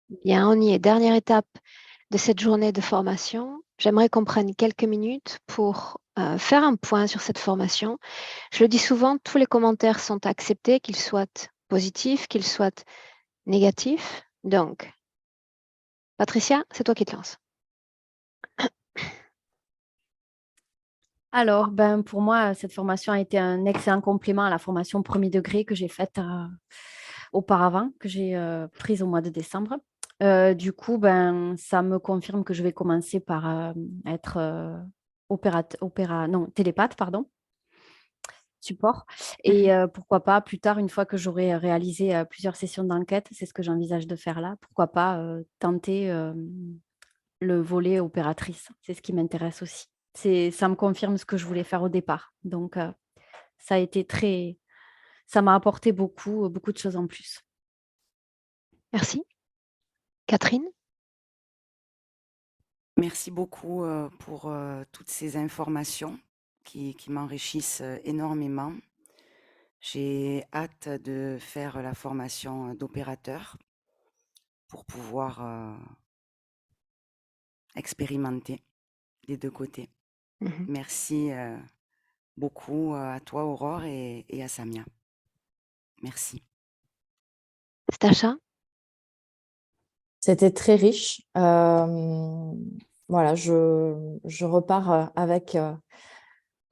Bien, on y est. Dernière étape de cette journée de formation. J'aimerais qu'on prenne quelques minutes pour faire un point sur cette formation. Je le dis souvent, tous les commentaires sont acceptés, qu'ils soient positifs, qu'ils soient négatifs. Donc, Patricia, c'est toi qui te lances. Alors, pour moi, cette formation a été un excellent complément à la formation premier degré que j'ai faite auparavant, que j'ai prise au mois de décembre. Du coup, ça me confirme que je vais commencer par être télépathe, pardon, support. Et Mhm. pourquoi pas, plus tard, une fois que j'aurai réalisé plusieurs sessions d'enquête, c'est ce que j'envisage de faire là, pourquoi pas tenter le volet opératrice. C'est ce qui m'intéresse aussi. Ça me confirme ce que je voulais faire au départ. Donc, ça a été ça m'a apporté beaucoup de choses en plus. Merci. Catherine? Merci beaucoup pour toutes ces informations qui m'enrichissent énormément. J'ai hâte de faire la formation d'opérateur pour pouvoir expérimenter des deux côtés. Mhm. Merci beaucoup à toi, Aurore, et à Samia. Merci. Stacha? C'était très riche. Voilà, je repars avec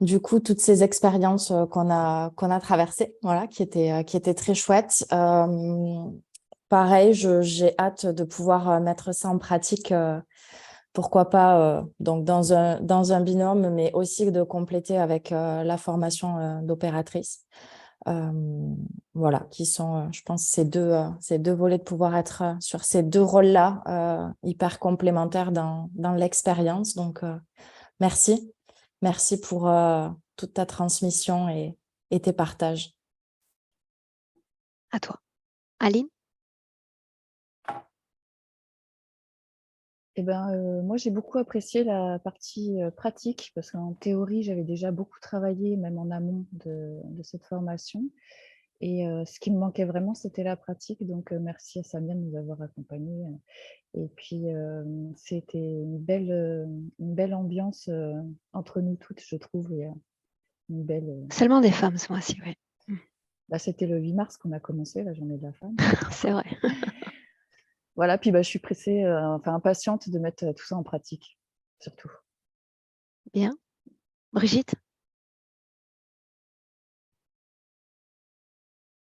du coup toutes ces expériences qu'on a traversées, voilà, qui étaient très chouettes. Pareil, j'ai hâte de pouvoir mettre ça en pratique. Pourquoi pas donc dans un binôme, mais aussi de compléter avec la formation d'opératrice. Euh, voilà, qui sont, je pense, ces deux volets de pouvoir être sur ces deux rôles-là, hyper complémentaires dans l'expérience. Donc, merci. Merci pour toute ta transmission et tes partages. À toi. Aline? Moi, j'ai beaucoup apprécié la partie pratique parce qu'en théorie, j'avais déjà beaucoup travaillé, même en amont de cette formation. Et ce qui me manquait vraiment, c'était la pratique. Donc, merci à Samia de nous avoir accompagnés. Et puis, c'était une belle ambiance entre nous toutes, je trouve. Et, une belle, Seulement des femmes ce mois-ci, oui. c'était le 8 mars qu'on a commencé, la journée de la femme. C'est vrai. Voilà, puis je suis pressée, impatiente de mettre tout ça en pratique, surtout. Bien. Brigitte?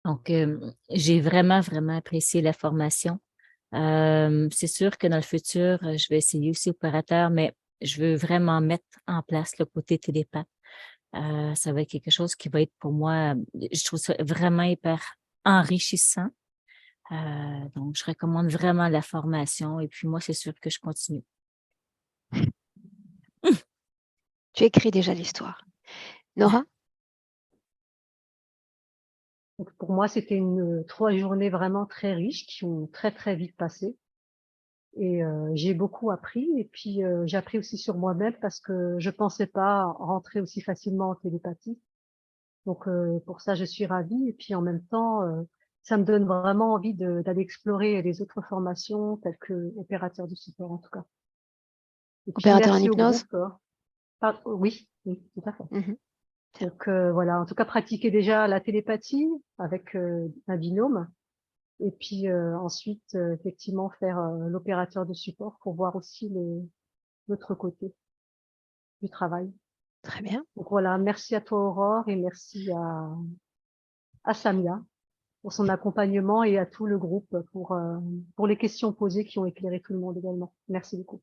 Donc, j'ai vraiment apprécié la formation. C'est sûr que dans le futur, je vais essayer aussi opérateur, mais je veux vraiment mettre en place le côté télépathe. Ça va être quelque chose qui va être pour moi, je trouve ça vraiment hyper enrichissant. Donc, je recommande vraiment la formation et puis moi, c'est sûr que je continue. Tu écris déjà l'histoire. Nora? Donc pour moi, c'était 3 journées vraiment très riches qui ont très vite passé. Et j'ai beaucoup appris. Et puis j'ai appris aussi sur moi-même parce que je pensais pas rentrer aussi facilement en télépathie. Donc pour ça, je suis ravie. Et puis en même temps, ça me donne vraiment envie d'aller explorer les autres formations telles que opérateur du support en tout cas. Et puis Opérateur en merci au hypnose? groupe. Oui, tout à fait. Mhm. Donc voilà, en tout cas pratiquer déjà la télépathie avec un binôme. Et puis ensuite, effectivement, faire l'opérateur de support pour voir aussi l'autre côté du travail. Très bien. Donc voilà, merci à toi Aurore et merci à Samia pour son accompagnement et à tout le groupe pour les questions posées qui ont éclairé tout le monde également. Merci beaucoup.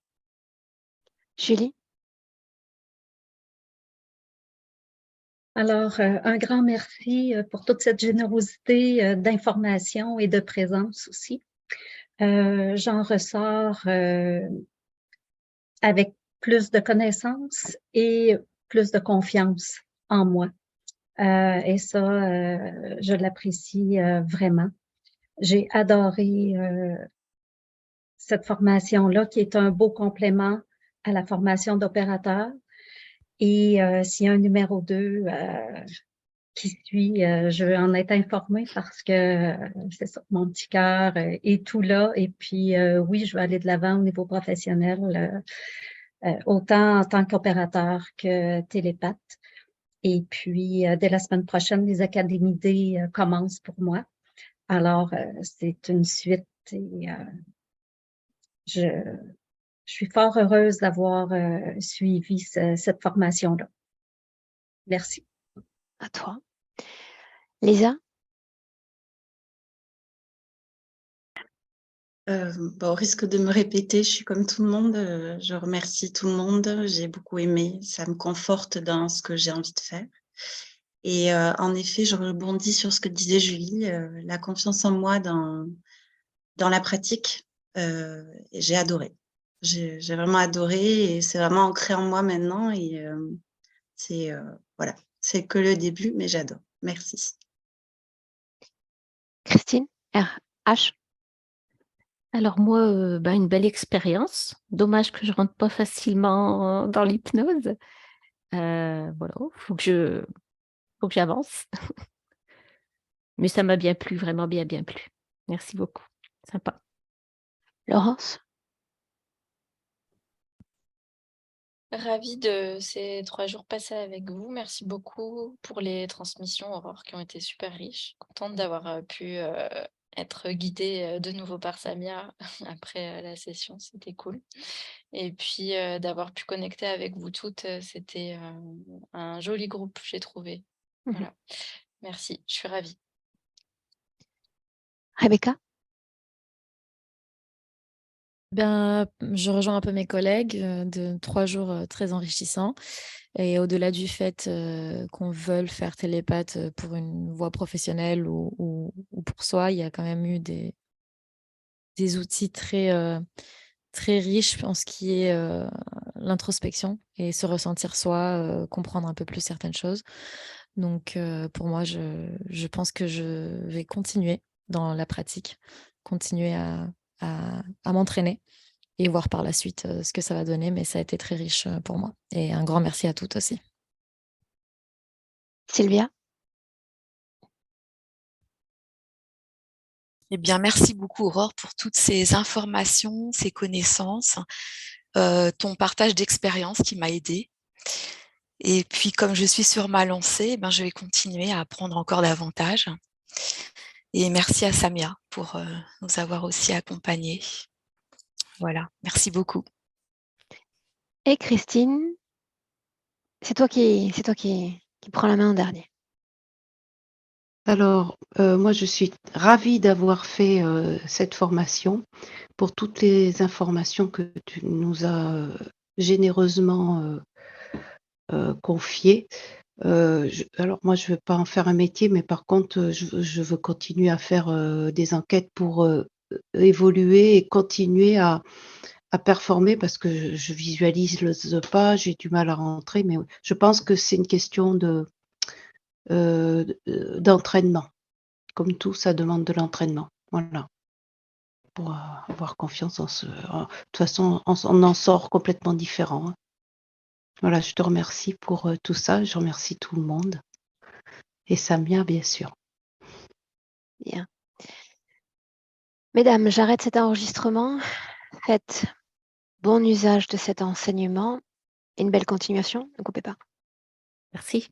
Julie? Alors, un grand merci pour toute cette générosité d'information et de présence aussi. J'en ressors avec plus de connaissances et plus de confiance en moi. Et ça, je l'apprécie vraiment. J'ai adoré cette formation-là qui est un beau complément à la formation d'opérateur. Et s'il y a un numéro 2, qui suit. Je veux en être informée parce que c'est ça, mon petit cœur est tout là. Et puis, oui, je vais aller de l'avant au niveau professionnel, autant en tant qu'opérateur que télépathe. Et puis, dès la semaine prochaine, les académies D commencent pour moi. Alors, c'est une suite et je suis fort heureuse d'avoir suivi cette formation-là. Merci. À toi. Lisa? Au risque de me répéter, je suis comme tout le monde. Je remercie tout le monde. J'ai beaucoup aimé. Ça me conforte dans ce que j'ai envie de faire. Et en effet, je rebondis sur ce que disait Julie, la confiance en moi dans la pratique. Et j'ai adoré. J'ai vraiment adoré et c'est vraiment ancré en moi maintenant. Et voilà, c'est que le début, mais j'adore. Merci. Christine? RH? Alors moi, une belle expérience. Dommage que je rentre pas facilement dans l'hypnose. Voilà, faut que j'avance. Mais ça m'a bien plu, vraiment bien plu. Merci beaucoup. Sympa. Laurence? Ravie de ces 3 jours passés avec vous. Merci beaucoup pour les transmissions, Aurore, qui ont été super riches. Contente d'avoir pu être guidée de nouveau par Samia après la session, c'était cool. Et puis d'avoir pu connecter avec vous toutes, c'était un joli groupe, j'ai trouvé. Voilà. Merci, je suis ravie. Rebecca? Je rejoins un peu mes collègues de 3 jours très enrichissants. Et au-delà du fait qu'on veuille faire télépathe pour une voie professionnelle ou pour soi, il y a quand même eu des outils très riches en ce qui est l'introspection et se ressentir soi, comprendre un peu plus certaines choses. Donc pour moi, je pense que je vais continuer dans la pratique, continuer à m'entraîner et voir par la suite ce que ça va donner. Mais ça a été très riche pour moi. Et un grand merci à toutes aussi. Sylvia? Eh bien, merci beaucoup, Aurore, pour toutes ces informations, ces connaissances, ton partage d'expérience qui m'a aidée. Et puis, comme je suis sur ma lancée, je vais continuer à apprendre encore davantage. Et merci à Samia pour nous avoir aussi accompagnés. Voilà, merci beaucoup. Et Christine, c'est toi qui prends la main en dernier. Alors, moi, je suis ravie d'avoir fait cette formation pour toutes les informations que tu nous as généreusement confiées. Alors, moi, je ne veux pas en faire un métier, mais par contre, je veux continuer à faire des enquêtes pour évoluer et continuer à performer parce que je visualise pas, j'ai du mal à rentrer, mais je pense que c'est une question d'entraînement. Comme tout, ça demande de l'entraînement. Voilà. Pour avoir confiance en ce. De toute façon, on en sort complètement différent. Hein. Voilà, je te remercie pour tout ça. Je remercie tout le monde. Et Samia, bien sûr. Bien. Mesdames, j'arrête cet enregistrement. Faites bon usage de cet enseignement et une belle continuation. Ne coupez pas. Merci.